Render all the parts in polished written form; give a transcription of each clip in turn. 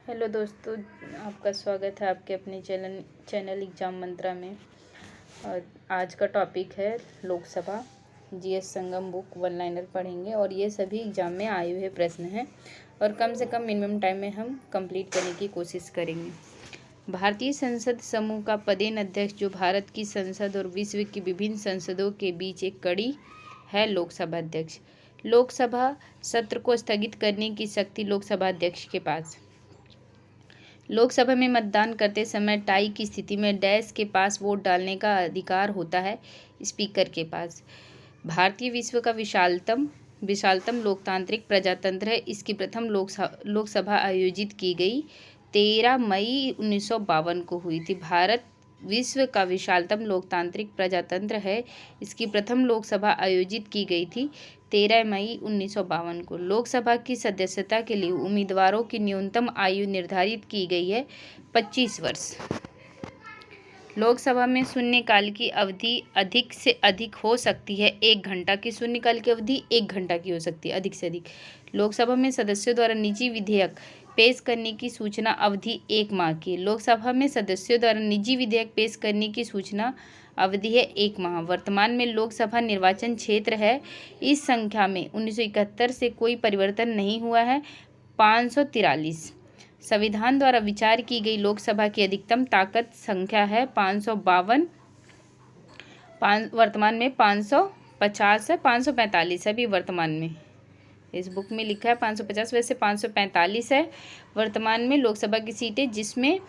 Hello दोस्तों, आपका स्वागत है आपके अपने चैनल एग्ज़ाम मंत्रा में। और आज का टॉपिक है लोकसभा जीएस संगम बुक वन लाइनर पढ़ेंगे और ये सभी एग्ज़ाम में आए हुए प्रश्न हैं और कम से कम मिनिमम टाइम में हम कंप्लीट करने की कोशिश करेंगे। भारतीय संसद समूह का पदेन अध्यक्ष, जो भारत की संसद और विश्व की विभिन्न संसदों के बीच एक कड़ी है, लोकसभा अध्यक्ष। लोकसभा सत्र को स्थगित करने की शक्ति लोकसभा अध्यक्ष के पास। लोकसभा में मतदान करते समय टाई की स्थिति में डैश के पास वोट डालने का अधिकार होता है, स्पीकर के पास। भारतीय विश्व का विशालतम लोकतांत्रिक प्रजातंत्र है। इसकी प्रथम लोकसभा आयोजित की गई 13 मई 1952 को हुई थी। भारत विश्व का विशालतम लोकतांत्रिक प्रजातंत्र है। इसकी प्रथम लोकसभा आयोजित की गई थी 13 मई 1952 को। लोकसभा की सदस्यता के लिए उम्मीदवारों की न्यूनतम आयु निर्धारित की गई है 25 वर्ष। लोकसभा में शून्यकाल की अवधि अधिक से अधिक हो सकती है 1 घंटा की। शून्यकाल की अवधि 1 घंटा की हो सकती है, अधिक से अधिक। लोकसभा में सदस्यों द्वारा निजी विधेयक पेश करने की सूचना अवधि 1 माह की। लोकसभा में सदस्यों द्वारा निजी विधेयक पेश करने की सूचना अवधि है 1 माह। वर्तमान में लोकसभा निर्वाचन क्षेत्र है। इस संख्या में 1971 से कोई परिवर्तन नहीं हुआ है। 543। संविधान द्वारा विचार की गई लोकसभा की अधिकतम ताकत संख्या है 552। वर्तमान में 550 है, 545 है अभी वर्तमान में। इस बुक में लिखा है 550, वैसे 545 है वर्तमान में लोकसभा की सीटें, जिसमें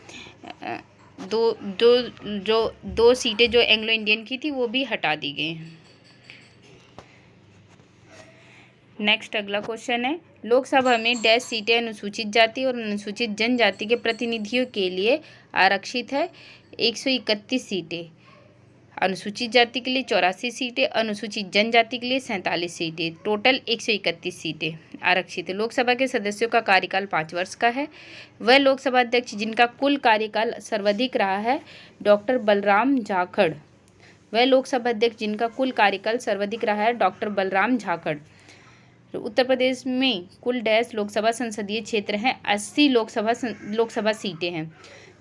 दो सीटें जो एंग्लो इंडियन की थी वो भी हटा दी गई हैं। नेक्स्ट अगला क्वेश्चन है, लोकसभा में डैश सीटें अनुसूचित जाति और अनुसूचित जनजाति के प्रतिनिधियों के लिए आरक्षित है। 131 सीटें अनुसूचित जाति के लिए, 84 सीटें अनुसूचित जनजाति के लिए, 47 सीटें, टोटल 131 सीटें आरक्षित है। लोकसभा के सदस्यों का कार्यकाल 5 वर्ष का है। वह लोकसभा अध्यक्ष जिनका कुल कार्यकाल सर्वाधिक रहा है, डॉक्टर बलराम झाखड़। वह लोकसभा अध्यक्ष जिनका कुल कार्यकाल सर्वाधिक रहा है, डॉक्टर बलराम झाखड़। उत्तर प्रदेश में कुल डैश लोकसभा संसदीय क्षेत्र हैं, 80 लोकसभा सीटें हैं।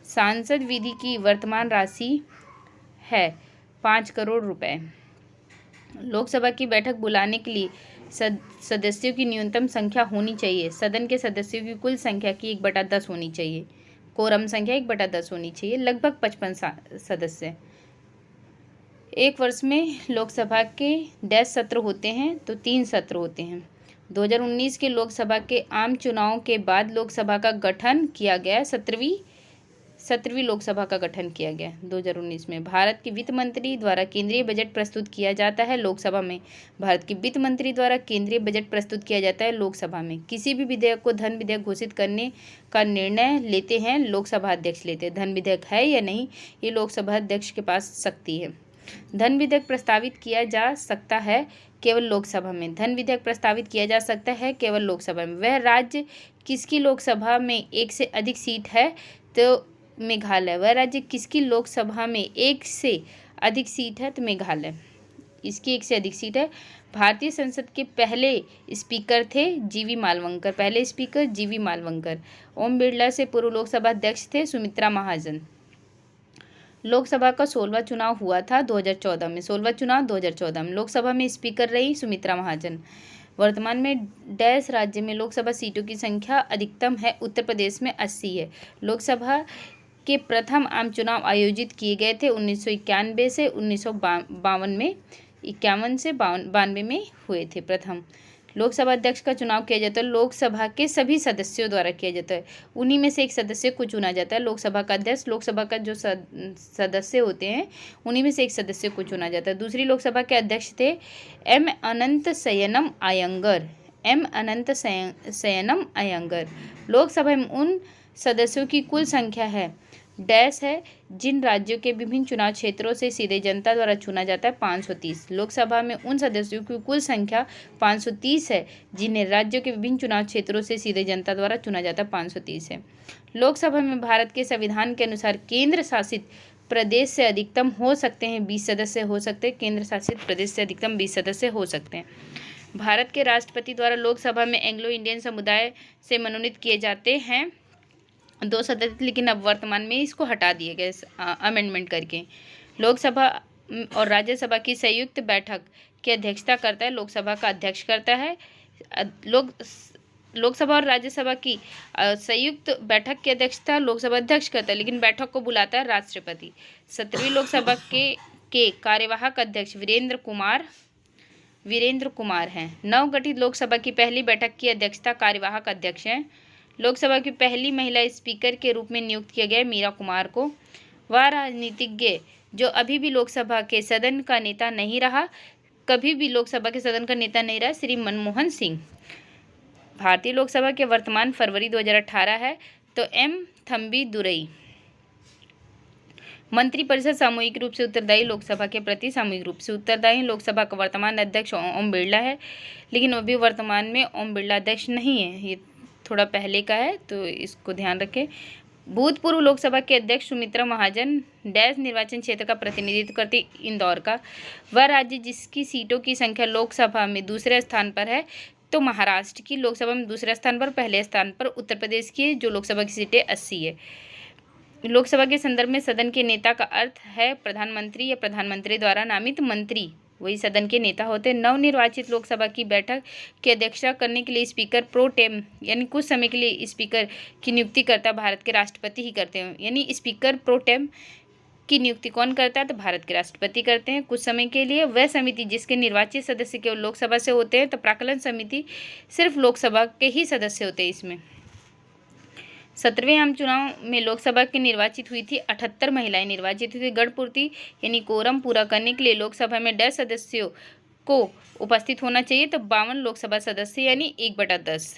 सांसद विधि की वर्तमान राशि है 5 करोड़ रुपए। लोकसभा की बैठक बुलाने के लिए सदस्यों की न्यूनतम संख्या होनी चाहिए। सदन के सदस्यों की कुल संख्या की 1/10 होनी चाहिए। कोरम संख्या 1/10 होनी चाहिए, लगभग 55 सदस्य। एक वर्ष में लोकसभा के डैश सत्र होते हैं, तो 3 सत्र होते हैं। 2019 के लोकसभा के आम चुनाव के बाद लोकसभा का गठन किया गया। 17वीं लोकसभा का गठन किया गया 2019 में। भारत के वित्त मंत्री द्वारा केंद्रीय बजट प्रस्तुत किया जाता है लोकसभा में। भारत के वित्त मंत्री द्वारा केंद्रीय बजट प्रस्तुत किया जाता है लोकसभा में। किसी भी विधेयक को धन विधेयक घोषित करने का निर्णय लेते हैं लोकसभा अध्यक्ष लेते हैं। धन विधेयक है या नहीं, ये लोकसभा अध्यक्ष के पास शक्ति है। धन विधेयक प्रस्तावित किया जा सकता है केवल लोकसभा में। धन विधेयक प्रस्तावित किया जा सकता है केवल लोकसभा में। वह राज्य किसकी लोकसभा में एक से अधिक सीट है, तो मेघालय। वह राज्य किसकी लोकसभा में एक से अधिक सीट है, तो मेघालय। इसकी एक से अधिक सीट है। भारतीय संसद के पहले स्पीकर थे जीवी मालवंकर। पहले स्पीकर जीवी मालवंकर। ओम बिरला से पूर्व लोकसभा अध्यक्ष थे सुमित्रा महाजन। लोकसभा का 16वां चुनाव हुआ था 2014 में। 16वां चुनाव 2014 में। लोकसभा में स्पीकर रही सुमित्रा महाजन। वर्तमान में डैश राज्य में लोकसभा सीटों की संख्या अधिकतम है। उत्तर प्रदेश में 80 है। लोकसभा के प्रथम आम चुनाव आयोजित किए गए थे 1991 से 1952 में। 51 से 92 में हुए थे। प्रथम लोकसभा अध्यक्ष का चुनाव किया जाता है लोकसभा के सभी सदस्यों द्वारा किया जाता है। उन्हीं में से एक सदस्य को चुना जाता है लोकसभा का अध्यक्ष। लोकसभा का जो सदस्य होते हैं उन्हीं में से एक सदस्य को चुना जाता है। दूसरी लोकसभा के अध्यक्ष थे एम अनंत शयनम अयंगर। लोकसभा में उन सदस्यों की कुल संख्या है डैश है जिन राज्यों के विभिन्न चुनाव क्षेत्रों से सीधे जनता द्वारा चुना जाता है 530। लोकसभा में उन सदस्यों की कुल संख्या 530 है जिन्हें राज्यों के विभिन्न चुनाव क्षेत्रों से सीधे जनता द्वारा चुना जाता है 530 है। लोकसभा में भारत के संविधान के अनुसार केंद्र शासित प्रदेश से अधिकतम हो सकते हैं 20 सदस्य हो सकते हैं। केंद्र शासित प्रदेश से अधिकतम 20 सदस्य हो सकते हैं। भारत के राष्ट्रपति द्वारा लोकसभा में एंग्लो इंडियन समुदाय से मनोनीत किए जाते हैं 2 सदस्य, लेकिन अब वर्तमान में इसको हटा दिए गए अमेंडमेंट करके। लोकसभा और राज्यसभा की संयुक्त बैठक की अध्यक्षता करता है, लोकसभा का अध्यक्ष करता है। लोकसभा और राज्यसभा की संयुक्त बैठक की अध्यक्षता लोकसभा अध्यक्ष करता है, लेकिन बैठक को बुलाता है राष्ट्रपति। 17वीं लोकसभा के कार्यवाहक अध्यक्ष वीरेंद्र कुमार हैं। नवगठित लोकसभा की पहली बैठक की अध्यक्षता कार्यवाहक अध्यक्ष हैं। लोकसभा की पहली महिला स्पीकर के रूप में नियुक्त किया गया मीरा कुमार को। वह राजनीतिज्ञ जो अभी भी लोकसभा के सदन का नेता नहीं रहा, कभी भी लोकसभा के सदन का नेता नहीं रहा, श्री मनमोहन सिंह। भारतीय लोकसभा के वर्तमान फरवरी 2018 है। तो एम थम्बी दुरई। मंत्रिपरिषद सामूहिक रूप से उत्तरदायी, लोकसभा के प्रति सामूहिक रूप से उत्तरदायी। लोकसभा का वर्तमान अध्यक्ष ओम बिरला है, लेकिन अभी वर्तमान में ओम बिरला अध्यक्ष नहीं है, ये थोड़ा पहले का है, तो इसको ध्यान रखें। भूतपूर्व लोकसभा के अध्यक्ष सुमित्रा महाजन डैश निर्वाचन क्षेत्र का प्रतिनिधित्व करती इंदौर का। वह राज्य जिसकी सीटों की संख्या लोकसभा में दूसरे स्थान पर है, तो महाराष्ट्र की लोकसभा में दूसरे स्थान पर, पहले स्थान पर उत्तर प्रदेश की जो लोकसभा की सीटें 80 है। लोकसभा के संदर्भ में सदन के नेता का अर्थ है प्रधानमंत्री या प्रधानमंत्री द्वारा नामित मंत्री, वही सदन के नेता होते हैं। नवनिर्वाचित लोकसभा की बैठक की अध्यक्षता करने के लिए स्पीकर प्रो टेम यानी कुछ समय के लिए स्पीकर की नियुक्ति करता भारत के राष्ट्रपति ही करते हैं। यानी स्पीकर प्रो टेम की नियुक्ति कौन करता है, तो भारत के राष्ट्रपति करते हैं कुछ समय के लिए। वह समिति जिसके निर्वाचित सदस्य केवल लोकसभा से होते हैं, तो प्राक्कलन समिति सिर्फ लोकसभा के ही सदस्य होते हैं इसमें। 17वें आम चुनाव में लोकसभा की निर्वाचित हुई थी 78 महिलाएं निर्वाचित हुई थी। गढ़पूर्ति यानी कोरम पूरा करने के लिए लोकसभा में 10 सदस्यों को उपस्थित होना चाहिए, तो 52 लोकसभा सदस्य यानी 1/10।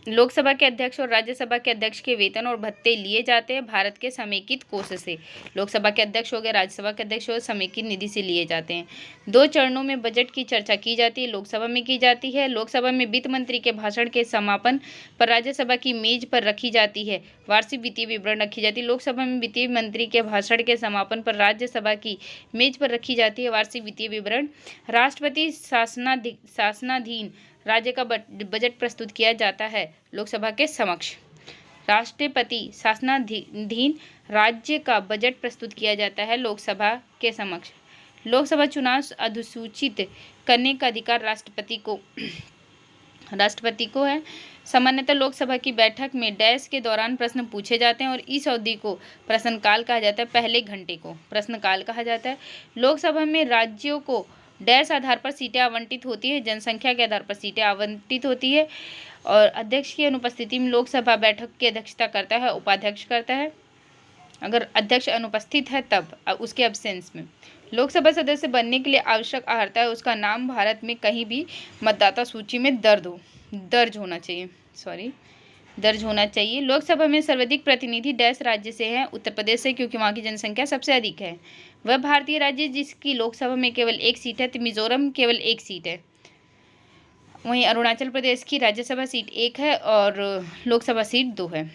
लोकसभा के अध्यक्ष और राज्यसभा के अध्यक्ष के वेतन और भत्ते लिए जाते हैं भारत के समेकित कोष से। लोकसभा के अध्यक्ष हो गए, राज्यसभा के अध्यक्ष हो गए, समेकित निधि से लिए जाते हैं। 2 चरणों में बजट की चर्चा की जाती है, लोकसभा में की जाती है। लोकसभा में वित्त मंत्री के भाषण के समापन पर राज्यसभा की मेज पर रखी जाती है वार्षिक वित्तीय विवरण रखी जाती है। लोकसभा में वित्त मंत्री के भाषण के समापन पर राज्यसभा की मेज पर रखी जाती है वार्षिक वित्तीय विवरण। राष्ट्रपति शासनाधीन राज्य का बजट प्रस्तुत किया जाता है लोकसभा के समक्ष। राष्ट्रपति शासनाधीन राज्य का बजट प्रस्तुत किया जाता है लोकसभा के समक्ष। लोकसभा चुनाव अधिसूचित करने का अधिकार राष्ट्रपति को है। सामान्यतः लोकसभा की बैठक में डैश के दौरान प्रश्न पूछे जाते हैं और इस अवधि को प्रश्नकाल कहा जाता है। पहले घंटे को प्रश्नकाल कहा जाता है। लोकसभा में राज्यों को डैश आधार पर सीटें आवंटित होती है, जनसंख्या के आधार पर सीटें आवंटित होती है, और अध्यक्ष की अनुपस्थिति में लोकसभा बैठक की अध्यक्षता करता है, उपाध्यक्ष करता है। अगर अध्यक्ष अनुपस्थित है तब उसके एब्सेंस में लोकसभा सदस्य बनने के लिए आवश्यक अर्हता है उसका नाम भारत में कहीं भी मतदाता सूची में दर्ज होना चाहिए। लोकसभा में सर्वाधिक प्रतिनिधि डैश राज्य से हैं, उत्तर प्रदेश से, क्योंकि वहाँ की जनसंख्या सबसे अधिक है। वह भारतीय राज्य जिसकी लोकसभा में केवल 1 सीट है, तो मिजोरम केवल 1 सीट है। वहीं अरुणाचल प्रदेश की राज्यसभा सीट 1 है और लोकसभा सीट 2 है।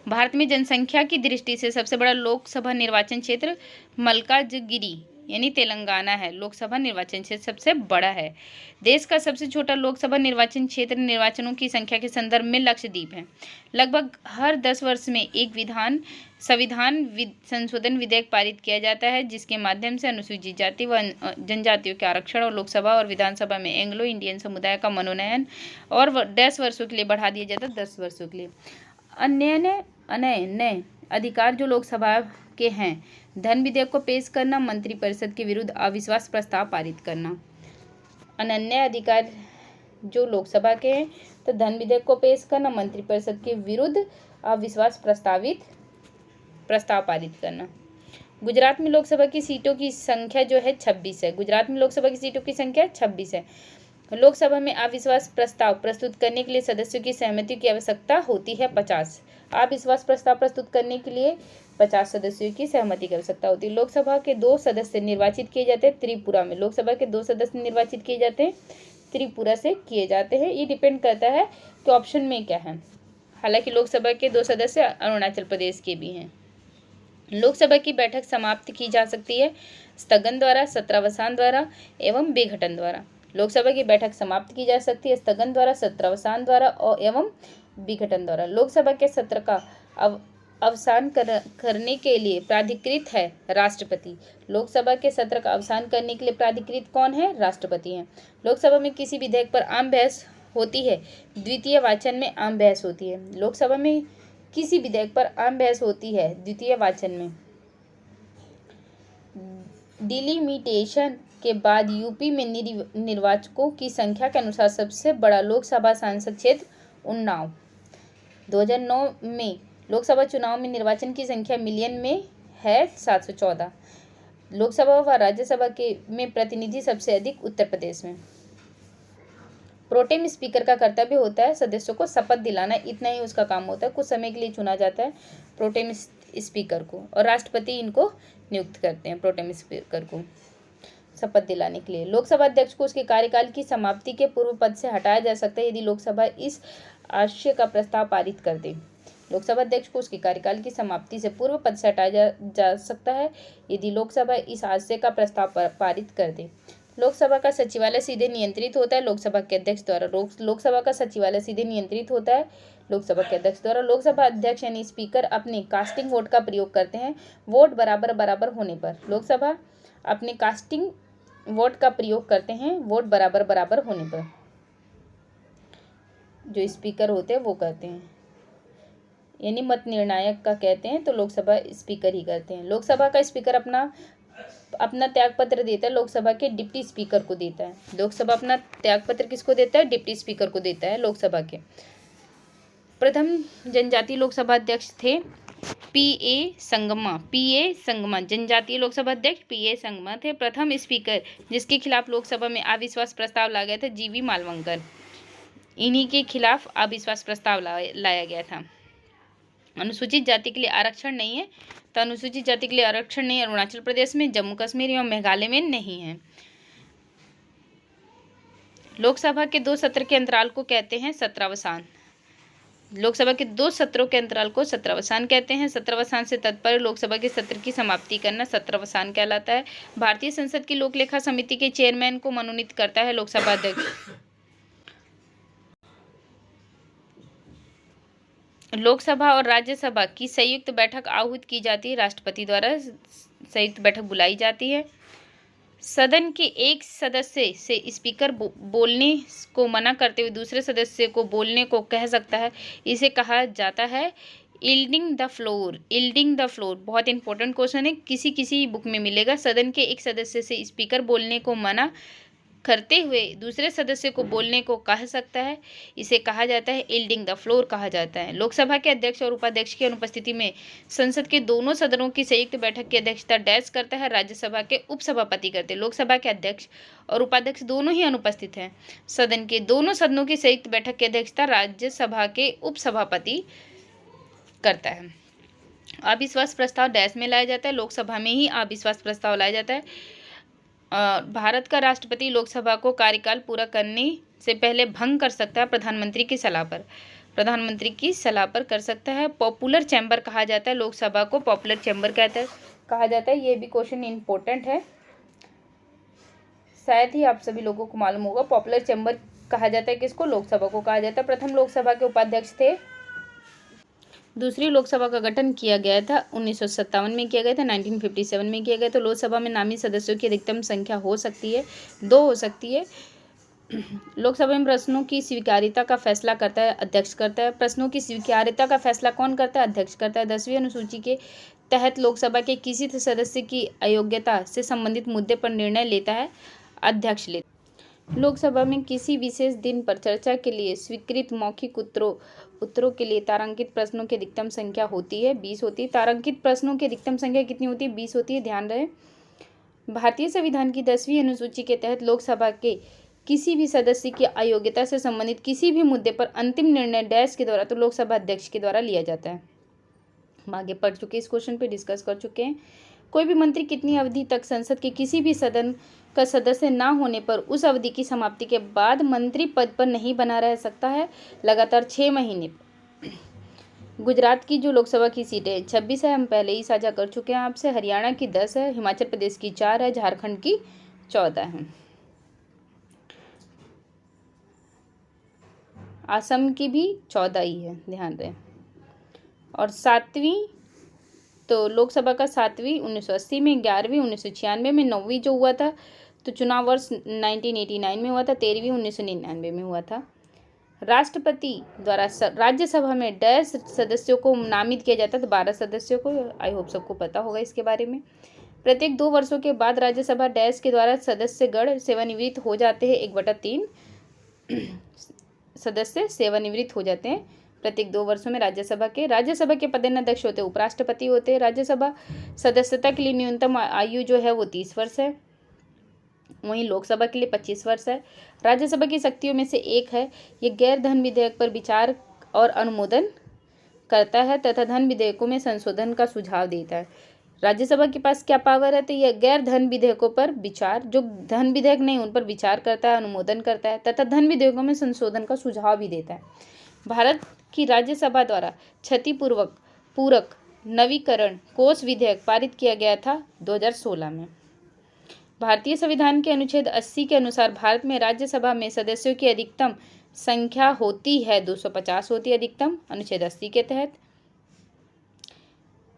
भारत में जनसंख्या की दृष्टि से सबसे बड़ा लोकसभा निर्वाचन क्षेत्र मल्काजगिरी यानी तेलंगाना है। लोकसभा निर्वाचन क्षेत्र सबसे बड़ा है। देश का सबसे छोटा लोकसभा निर्वाचन क्षेत्र निर्वाचनों की संख्या के संदर्भ में लक्षद्वीप है। लगभग हर 10 वर्ष में एक संविधान संशोधन विधेयक पारित किया जाता है, जिसके माध्यम से अनुसूचित जाति व जनजातियों के आरक्षण और लोकसभा और विधानसभा में एंग्लो इंडियन समुदाय का मनोनयन और 10 वर्षों के लिए बढ़ा दिया जाता है, 10 वर्षों के लिए। अन्य अधिकार जो लोकसभा के हैं, धन विधेयक को पेश करना, मंत्रिपरिषद के विरुद्ध अविश्वास प्रस्ताव पारित करना। अनन्य अधिकार जो लोकसभा के हैं, तो धन विधेयक को पेश करना, मंत्रिपरिषद के विरुद्ध अविश्वास प्रस्ताव पारित करना। गुजरात में लोकसभा की सीटों की संख्या जो है 26 है। गुजरात में लोकसभा की सीटों की संख्या 26 है। लोकसभा में अविश्वास प्रस्ताव प्रस्तुत करने के लिए सदस्यों की सहमति की आवश्यकता होती है 50। अविश्वास प्रस्ताव प्रस्तुत करने के लिए 50 सदस्यों की सहमति की आवश्यकता होती है। लोकसभा के 2 सदस्य निर्वाचित किए जाते हैं त्रिपुरा में। लोकसभा के 2 सदस्य निर्वाचित किए जाते हैं त्रिपुरा से किए जाते हैं। ये डिपेंड करता है कि ऑप्शन में क्या है। हालांकि लोकसभा के 2 सदस्य अरुणाचल प्रदेश के भी हैं। लोकसभा की बैठक समाप्त की जा सकती है स्थगन द्वारा, सत्रावसान द्वारा एवं विघटन द्वारा। लोकसभा की बैठक समाप्त की जा सकती है स्थगन द्वारा, सत्रावसान द्वारा एवं विघटन द्वारा। लोकसभा के सत्र का अवसान करने के लिए प्राधिकृत है राष्ट्रपति। लोकसभा के सत्र का अवसान करने के लिए प्राधिकृत कौन है? राष्ट्रपति हैं। लोकसभा में किसी विधेयक पर आम बहस होती है, द्वितीय वाचन में आम बहस होती है। लोकसभा में किसी विधेयक पर आम बहस होती है द्वितीय वाचन में। डिलिमिटेशन के बाद यूपी में निर्वाचकों की संख्या के अनुसार सबसे बड़ा लोकसभा संसद क्षेत्र उन्नाव। 2009 में लोकसभा चुनाव में निर्वाचन की संख्या मिलियन में है 714। लोकसभा व राज्यसभा के में प्रतिनिधि सबसे अधिक उत्तर प्रदेश में। प्रोटेम स्पीकर का कर्तव्य होता है सदस्यों को शपथ दिलाना, इतना ही उसका काम होता है। कुछ समय के लिए चुना जाता है प्रोटेम स्पीकर को, और राष्ट्रपति इनको नियुक्त करते हैं प्रोटेम स्पीकर को शपथ दिलाने के लिए। लोकसभा अध्यक्ष को उसके कार्यकाल की समाप्ति के पूर्व पद से हटाया जा सकता है यदि लोकसभा इस आशय का प्रस्ताव पारित कर दे। लोकसभा अध्यक्ष को उसके कार्यकाल की समाप्ति से पूर्व पद से हटाया जा सकता है यदि लोकसभा इस आशय का प्रस्ताव पारित कर दे। लोकसभा का सचिवालय सीधे नियंत्रित होता है लोकसभा के अध्यक्ष द्वारा। लोकसभा का सचिवालय सीधे नियंत्रित होता है लोकसभा के अध्यक्ष द्वारा। लोकसभा अध्यक्ष यानी स्पीकर अपने कास्टिंग वोट का प्रयोग करते हैं वोट बराबर बराबर होने पर। लोकसभा अपने कास्टिंग वोट का प्रयोग करते हैं वोट बराबर बराबर होने पर। जो स्पीकर होते हैं वो करते हैं, यानी मत निर्णायक का कहते हैं तो लोकसभा स्पीकर ही करते हैं। लोकसभा का स्पीकर अपना त्यागपत्र देता है लोकसभा के डिप्टी स्पीकर को देता है। लोकसभा अपना त्यागपत्र किसको देता है? डिप्टी स्पीकर को देता है लोकसभा के। प्रथम जनजातीय लोकसभा अध्यक्ष थे पी.ए. संगमा जनजातीय लोकसभा अध्यक्ष पी.ए. संगमा थे। प्रथम स्पीकर जिसके खिलाफ लोकसभा में अविश्वास प्रस्ताव लाया गया था जी.वी. मालवंकर, इन्हीं के खिलाफ अविश्वास प्रस्ताव लाया गया था। अनुसूचित जाति के लिए आरक्षण नहीं है, तो अनुसूचित जाति के लिए आरक्षण नहीं अरुणाचल प्रदेश में, जम्मू कश्मीर एवं मेघालय में नहीं है। लोकसभा के 2 सत्र के अंतराल को कहते हैं सत्रावसान। लोकसभा के 2 सत्रों के अंतराल को सत्रावसान कहते हैं। सत्रावसान से तात्पर्य लोकसभा के सत्र की समाप्ति करना सत्रावसान कहलाता है। भारतीय संसद की लोक लेखा समिति के चेयरमैन को मनोनीत करता है लोकसभा अध्यक्ष। लोकसभा और राज्यसभा की संयुक्त बैठक आहूत की जाती है राष्ट्रपति द्वारा। संयुक्त बैठक बुलाई जाती है। सदन के एक सदस्य से स्पीकर बोलने को मना करते हुए दूसरे सदस्य को बोलने को कह सकता है, इसे कहा जाता है yielding the floor. Yielding the floor बहुत इंपॉर्टेंट क्वेश्चन है, किसी बुक में मिलेगा। सदन के एक सदस्य से स्पीकर बोलने को मना करते हुए दूसरे सदस्य को बोलने को कह सकता है, इसे कहा जाता है यील्डिंग द फ्लोर कहा जाता है। लोकसभा के अध्यक्ष और उपाध्यक्ष की अनुपस्थिति में संसद के दोनों सदनों की संयुक्त बैठक की अध्यक्षता डैश करता है राज्यसभा के उपसभापति करते हैं। लोकसभा के अध्यक्ष और उपाध्यक्ष दोनों ही अनुपस्थित हैं। सदन के दोनों सदनों की संयुक्त बैठक की अध्यक्षता राज्यसभा के उपसभापति करता है। अविश्वास प्रस्ताव डैश में लाया जाता है, लोकसभा में ही अविश्वास प्रस्ताव लाया जाता है। भारत का राष्ट्रपति लोकसभा को कार्यकाल पूरा करने से पहले भंग कर सकता है प्रधानमंत्री की सलाह पर कर सकता है। पॉपुलर चैम्बर कहा जाता है लोकसभा को, पॉपुलर चैम्बर कहा जाता है। ये भी क्वेश्चन इंपॉर्टेंट है, शायद ही आप सभी लोगों को मालूम होगा। पॉपुलर चैम्बर कहा जाता है किसको? लोकसभा को कहा जाता है। प्रथम लोकसभा के उपाध्यक्ष थे। दूसरी लोकसभा का गठन किया गया था 1957 में किया गया था, 1957 में किया गया। तो लोकसभा में नामी सदस्यों की अधिकतम संख्या हो सकती है 2 हो सकती है। लोकसभा में प्रश्नों की स्वीकार्यता का फैसला करता है अध्यक्ष करता है। प्रश्नों की स्वीकार्यता का फैसला कौन करता है? अध्यक्ष करता है। 10वीं अनुसूची के तहत लोकसभा के किसी सदस्य की अयोग्यता से संबंधित मुद्दे पर निर्णय लेता है अध्यक्ष लेता है। लोकसभा में किसी विशेष दिन पर चर्चा के लिए स्वीकृत मौखिक उत्तरों के लिए तारांकित प्रश्नों की अधिकतम संख्या होती है 20 होती है। तारांकित प्रश्नों की अधिकतम संख्या कितनी होती है? 20 होती है, ध्यान रहे। भारतीय संविधान की 10वीं अनुसूची के तहत लोकसभा के किसी भी सदस्य की अयोग्यता से संबंधित किसी भी मुद्दे पर अंतिम निर्णय डैश के द्वारा, तो लोकसभा अध्यक्ष के द्वारा लिया जाता है। हम आगे पढ़ चुके, इस क्वेश्चन पे डिस्कस कर चुके हैं। कोई भी मंत्री कितनी अवधि तक संसद के किसी भी सदन का सदस्य ना होने पर उस अवधि की समाप्ति के बाद मंत्री पद पर नहीं बना रह सकता है? लगातार 6 महीने। गुजरात की जो लोकसभा की सीटें 26 है, हम पहले ही साझा कर चुके हैं आपसे। हरियाणा की 10 है, हिमाचल प्रदेश की 4 है, झारखंड की 14 है। असम की भी 14 ही है, ध्यान रहे। और 7वीं, तो लोकसभा का 7वीं 1980 में, 11वीं 1996 में, 9वीं जो हुआ था तो चुनाव वर्ष 1989 में हुआ था, 13वीं 1999 में हुआ था। राष्ट्रपति द्वारा राज्यसभा में डैश सदस्यों को नामित किया जाता था, 12 सदस्यों को। आई होप सबको पता होगा इसके बारे में। प्रत्येक 2 वर्षों के बाद राज्यसभा डैश के द्वारा सदस्यगण सेवानिवृत्त हो जाते हैं। 1/3 सदस्य सेवानिवृत्त हो जाते हैं प्रत्येक 2 वर्षों में राज्यसभा के पदेनाध्यक्ष होते हैं, उपराष्ट्रपति होते हैं। राज्यसभा सदस्यता के लिए न्यूनतम आयु जो है वो 30 वर्ष है। वहीं लोकसभा के लिए 25 वर्ष है। राज्यसभा की शक्तियों में से एक है, ये गैर धन विधेयक पर विचार और अनुमोदन करता है तथा धन विधेयकों में संशोधन का सुझाव देता है। राज्यसभा के पास क्या पावर है, तो यह गैर धन विधेयकों पर विचार, जो धन विधेयक नहीं उन पर विचार करता है, अनुमोदन करता है तथा धन विधेयकों में संशोधन का सुझाव भी देता है। भारत की राज्यसभा द्वारा क्षतिपूर्वक पूरक नवीकरण कोष विधेयक पारित किया गया था 2016 में। भारतीय संविधान के अनुच्छेद 80 के अनुसार भारत में राज्यसभा में सदस्यों की अधिकतम संख्या होती है 250 होती है अधिकतम, अनुच्छेद 80 के तहत।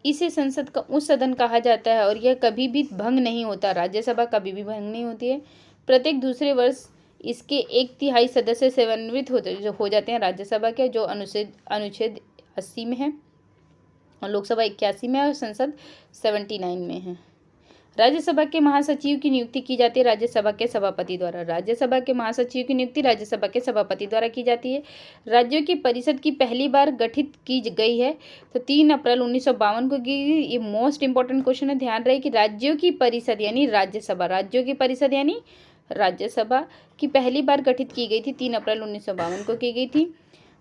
इसे संसद का उच्च सदन कहा जाता है और यह कभी भी भंग नहीं होता। राज्यसभा कभी भी भंग नहीं होती है। प्रत्येक दूसरे वर्ष इसके 1/3 सदस्य सेवानिवृत्त हो जाते हैं राज्यसभा के, जो अनुच्छेद 80 में है, और लोकसभा 81 में है और संसद 79 में है। राज्यसभा के महासचिव की नियुक्ति की जाती है राज्यसभा के सभापति द्वारा। राज्यसभा के महासचिव की नियुक्ति राज्यसभा के सभापति द्वारा की जाती है। राज्यों की परिषद की पहली बार गठित की गई है तो 3 अप्रैल 1952 को की गई। ये मोस्ट इंपॉर्टेंट क्वेश्चन है, ध्यान रहे कि राज्यों की परिषद यानी राज्यसभा, राज्यों की परिषद यानी राज्यसभा की पहली बार गठित की गई थी 3 अप्रैल 1952 को की गई थी।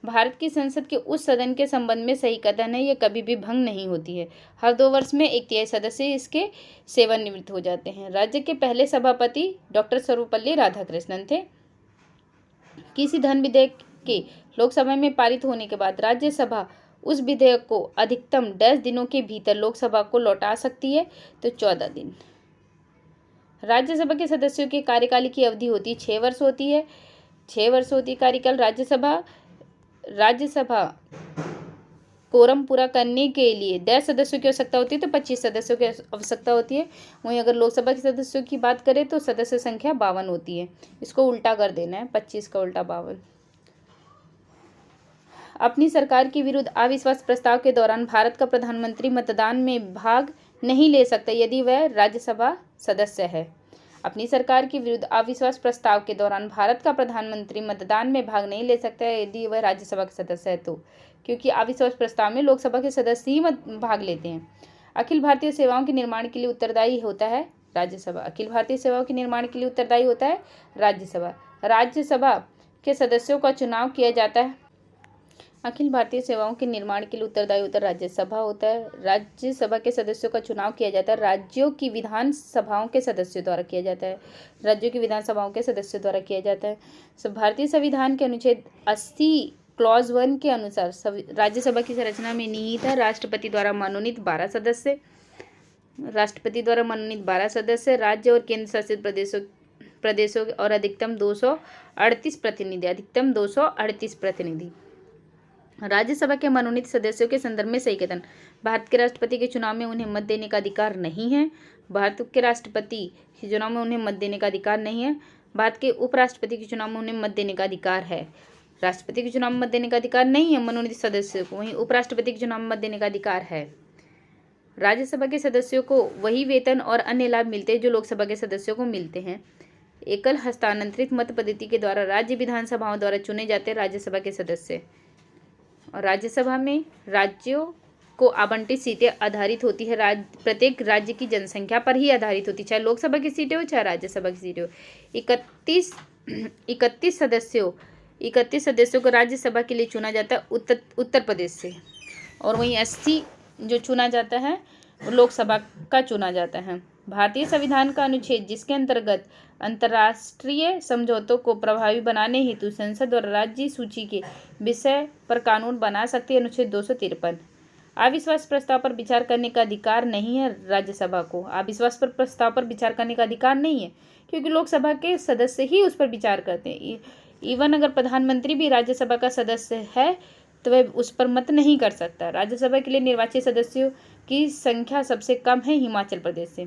भारत की संसद के उस सदन के संबंध में सही कथन है, यह कभी भी भंग नहीं होती है। हर 2 वर्ष में 1/3 सदस्य इसके सेवानिवृत्त हो जाते हैं। राज्य के पहले सभापति डॉक्टर सर्वपल्ली राधाकृष्णन थे। किसी धन विधेयक के लोकसभा में पारित होने के बाद राज्यसभा उस विधेयक को अधिकतम 10 दिनों के भीतर लोकसभा को लौटा सकती है, तो 14 दिन। राज्यसभा के सदस्यों के कार्यकाल की अवधि होती है 6 वर्ष होती है, 6 वर्ष होती है कार्यकाल। राज्यसभा कोरम पूरा करने के लिए 10 सदस्यों की आवश्यकता होती है तो 25 सदस्यों की आवश्यकता होती है। वहीं अगर लोकसभा के सदस्यों की बात करें तो सदस्य संख्या 52 होती है। इसको उल्टा कर देना है, 25 का उल्टा 52। अपनी सरकार के विरुद्ध अविश्वास प्रस्ताव के दौरान भारत का प्रधानमंत्री मतदान में भाग नहीं ले सकता यदि वह राज्यसभा सदस्य है। अपनी सरकार के विरुद्ध अविश्वास प्रस्ताव के दौरान भारत का प्रधानमंत्री मतदान में भाग नहीं ले सकता है यदि वह राज्यसभा का सदस्य है तो, क्योंकि अविश्वास प्रस्ताव में लोकसभा के सदस्य ही भाग लेते हैं। अखिल भारतीय सेवाओं के निर्माण के लिए उत्तरदायी होता है राज्यसभा। अखिल भारतीय सेवाओं के निर्माण के लिए उत्तरदायी होता है राज्यसभा। राज्यसभा के सदस्यों का चुनाव किया जाता है। अखिल भारतीय सेवाओं के निर्माण के लिए उत्तरदायी होता है राज्यसभा होता है। राज्यसभा के सदस्यों का चुनाव किया जाता है राज्यों की विधानसभाओं के सदस्यों द्वारा किया जाता है। राज्यों की विधानसभाओं के सदस्यों द्वारा किया जाता है। भारतीय संविधान के अनुच्छेद 80 क्लॉज 1 के अनुसार राज्यसभा की संरचना में निहित है राष्ट्रपति द्वारा मनोनीत 12 सदस्य। राष्ट्रपति द्वारा मनोनीत 12 सदस्य, राज्य और केंद्र शासित प्रदेशों और अधिकतम 238 प्रतिनिधि, अधिकतम 238 प्रतिनिधि। राज्यसभा के मनोनीत सदस्यों के संदर्भ में सही कथन। भारत के राष्ट्रपति के चुनाव में उन्हें मत देने का अधिकार नहीं है। भारत के राष्ट्रपति के चुनाव में उन्हें मत देने का अधिकार नहीं है। भारत के उपराष्ट्रपति के चुनाव में उन्हें मत देने का अधिकार है। राष्ट्रपति के चुनाव में मत देने का अधिकार नहीं है मनोनीत सदस्यों को, वहीं उपराष्ट्रपति के चुनाव में मत देने का अधिकार है। राज्यसभा के सदस्यों को वही वेतन और अन्य लाभ मिलते हैं जो लोकसभा के सदस्यों को मिलते हैं। एकल हस्तांतरित मत पद्धति के द्वारा राज्य विधानसभाओं द्वारा चुने जाते हैं राज्यसभा के सदस्य। और राज्यसभा में राज्यों को आवंटित सीटें आधारित होती है प्रत्येक राज्य की जनसंख्या पर ही आधारित होती है, चाहे लोकसभा की सीटें हो चाहे राज्यसभा की सीटें हो। 31 सदस्यों को राज्यसभा के लिए चुना जाता है उत्तर प्रदेश से, और वहीं 80 जो चुना जाता है लोकसभा का चुना जाता है। भारतीय संविधान का अनुच्छेद जिसके अंतर्गत अंतर्राष्ट्रीय समझौतों को प्रभावी बनाने हेतु संसद और राज्य सूची के विषय पर कानून बना सकती है, अनुच्छेद 253। अविश्वास प्रस्ताव पर विचार करने का अधिकार नहीं है राज्यसभा को। अविश्वास पर प्रस्ताव पर विचार करने का अधिकार नहीं है क्योंकि लोकसभा के सदस्य ही उस पर विचार करते हैं। इवन अगर प्रधानमंत्री भी राज्यसभा का सदस्य है तो वह उस पर मत नहीं कर सकता। राज्यसभा के लिए निर्वाचित सदस्यों की संख्या सबसे कम है हिमाचल प्रदेश से।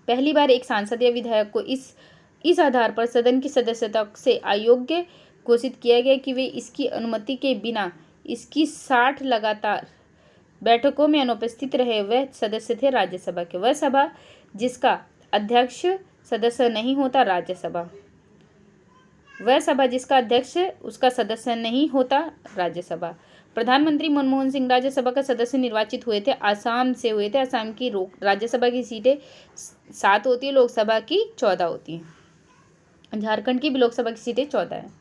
पहली बार एक सांसद या विधायक को इस आधार पर सदन की सदस्यता से अयोग्य घोषित किया गया कि वे इसकी अनुमति के बिना इसकी 60 लगातार बैठकों में अनुपस्थित रहे। वह सदस्य थे राज्यसभा के। वह सभा जिसका अध्यक्ष सदस्य नहीं होता राज्यसभा। वह सभा जिसका अध्यक्ष उसका सदस्य नहीं होता राज्यसभा। प्रधानमंत्री मनमोहन सिंह राज्यसभा का सदस्य निर्वाचित हुए थे, आसाम से हुए थे। आसाम की राज्यसभा की सीटें 7 होती है, लोकसभा की 14 होती हैं। झारखंड की भी लोकसभा की सीटें 14 है।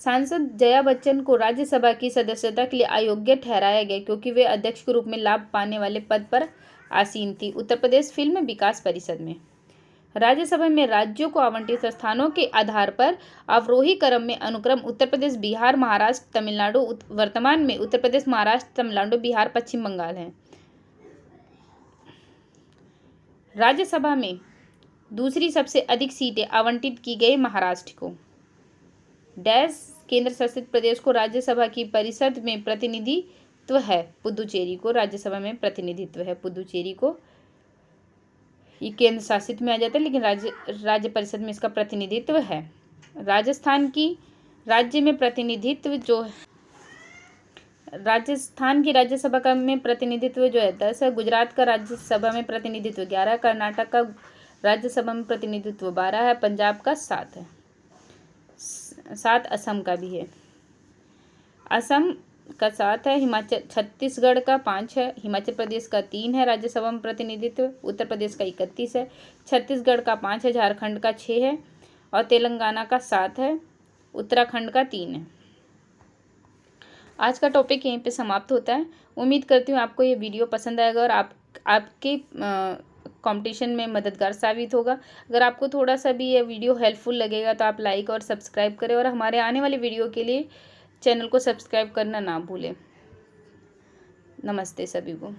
सांसद जया बच्चन को राज्यसभा की सदस्यता के लिए अयोग्य ठहराया गया क्योंकि वे अध्यक्ष के रूप में लाभ पाने वाले पद पर आसीन थी। उत्तर प्रदेश फिल्म विकास परिषद में। राज्यसभा में राज्यों को आवंटित स्थानों के आधार पर अवरोही क्रम में अनुक्रम उत्तर प्रदेश, बिहार, महाराष्ट्र, तमिलनाडु। वर्तमान में उत्तर प्रदेश, महाराष्ट्र, तमिलनाडु, बिहार, पश्चिम बंगाल हैं। राज्यसभा में दूसरी सबसे अधिक सीटें आवंटित की गई महाराष्ट्र को। डैश केंद्र शासित प्रदेश को राज्यसभा की परिषद में प्रतिनिधित्व है। पुदुचेरी को राज्यसभा में प्रतिनिधित्व है। पुदुचेरी को ये केंद्र शासित में आ जाता है, लेकिन राज्य परिषद में इसका प्रतिनिधित्व है। राजस्थान की राज्य में प्रतिनिधित्व जो है, राजस्थान की राज्यसभा का में प्रतिनिधित्व जो है 10 है। गुजरात का राज्यसभा में प्रतिनिधित्व 11 है। कर्नाटक का राज्यसभा में प्रतिनिधित्व 12 है। पंजाब का 7 है। 7 असम का भी है। असम का 7 है। छत्तीसगढ़ का 5 है। हिमाचल प्रदेश का 3 है राज्यसभा में प्रतिनिधित्व। उत्तर प्रदेश का 31 है। छत्तीसगढ़ का 5 है। झारखंड का 6 है और तेलंगाना का 7 है। उत्तराखंड का 3 है। आज का टॉपिक यहीं पे समाप्त होता है। उम्मीद करती हूँ आपको ये वीडियो पसंद आएगा और आपके कंपटीशन में मददगार साबित होगा। अगर आपको थोड़ा सा भी ये वीडियो हेल्पफुल लगेगा तो आप लाइक और सब्सक्राइब करें और हमारे आने वाले वीडियो के लिए चैनल को सब्सक्राइब करना ना भूलें। नमस्ते सभी को।